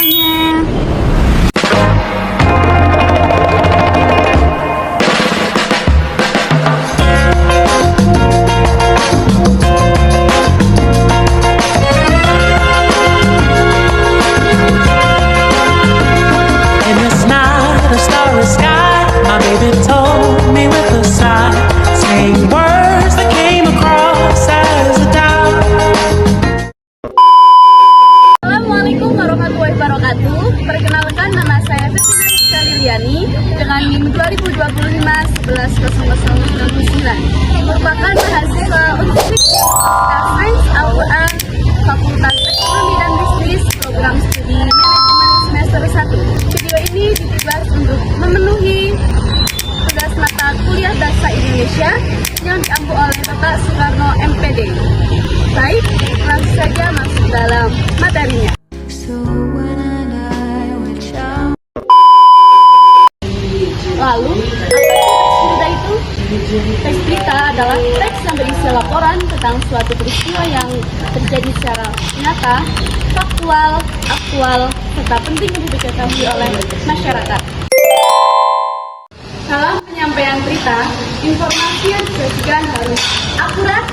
semuanya. In this night of starry sky, my baby told me with a sigh, saying words that came across as a doubt. Assalamualaikum warahmatullahi wabarakatuh. Perkenalkan, nama saya Fetina Rizka Liliani dengan NIM 2025-110069, merupakan mahasiswa Universitas Sains Al-Quran, Fakultas Ekonomi dan Bisnis, program studi Manajemen semester 1. Video ini ditugas untuk memenuhi tugas mata kuliah Bahasa Indonesia yang diampu oleh Bapak Soekarno MPD. Baik, langsung saja masuk dalam materinya. Lalu, apa itu? Teks berita adalah teks yang berisi laporan tentang suatu peristiwa yang terjadi secara nyata, faktual, aktual, serta penting untuk diketahui oleh masyarakat. Dalam penyampaian berita, informasi yang disajikan harus akurat,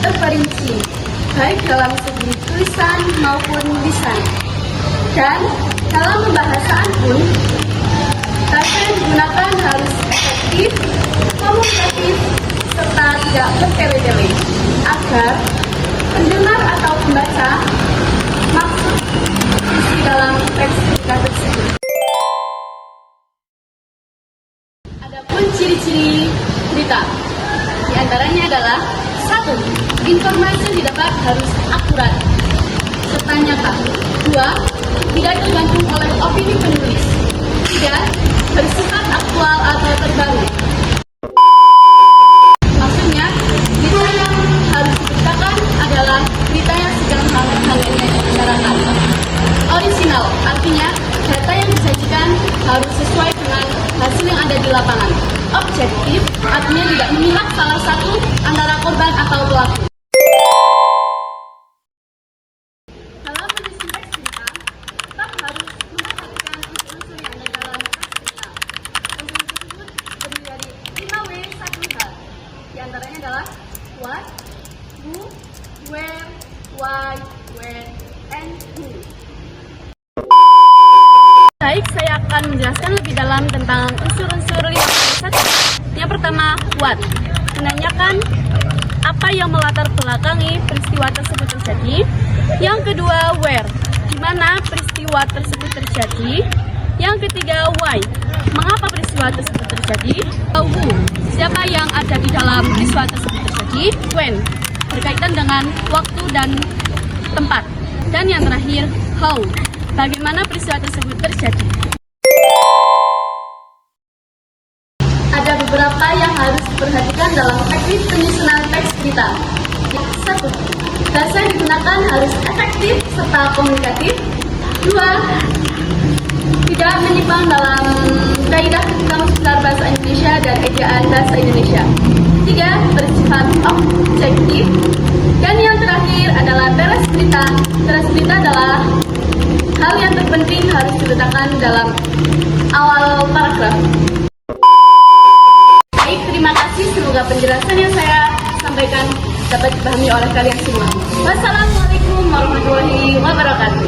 terperinci, baik dalam segi tulisan maupun lisan. Dan dalam pembahasan pun, bahasa yang digunakan harus efektif, komunikatif, serta tidak bertele-tele, agar pendengar atau pembaca maksud isi dalam teks berita tersebut. Adapun ciri-ciri berita, di antaranya adalah 1. Informasi yang didapat harus akurat serta nyata. 2. Tidak tergantung oleh opini penulis. 3. Bersifat aktual atau terbaru. Maksudnya, berita yang harus diberitakan adalah berita yang sedang hangat-hangatnya di masyarakat. Orisinal, artinya data yang disajikan harus sesuai dengan hasil yang ada di lapangan. Objektif, artinya tidak memihak salah satu antara korban atau pelaku. Dalam menyusun teks berita, tetap harus memperhatikan unsur-unsur yang ada dalam teks berita. Unsur tersebut terdiri dari 5W 1H. Di antaranya adalah what, who, where, why, when, and who. Baik, saya akan menjelaskan lebih dalam tentang unsur-unsur yang satu. Yang pertama, what, menanyakan apa yang melatar belakangi peristiwa tersebut terjadi. Yang kedua, where, di mana peristiwa tersebut terjadi. Yang ketiga, why, mengapa peristiwa tersebut terjadi. Who, siapa yang ada di dalam peristiwa tersebut terjadi. When, berkaitan dengan waktu dan tempat. Dan yang terakhir, how, bagaimana peristiwa tersebut terjadi. Ada beberapa yang harus diperhatikan dalam teknik penyusunan teks berita. 1. Bahasa yang digunakan harus efektif serta komunikatif. 2. Tidak menyimpang dalam kaidah Kamus Besar Bahasa Indonesia dan Ejaan Bahasa Indonesia. 3. Bersifat objektif. Dan yang terakhir adalah teras berita. Teras berita adalah hal yang terpenting harus diletakkan dalam awal paragraf. Baik, terima kasih. Semoga penjelasan yang saya sampaikan dapat dipahami oleh kalian semua. Wassalamualaikum warahmatullahi wabarakatuh.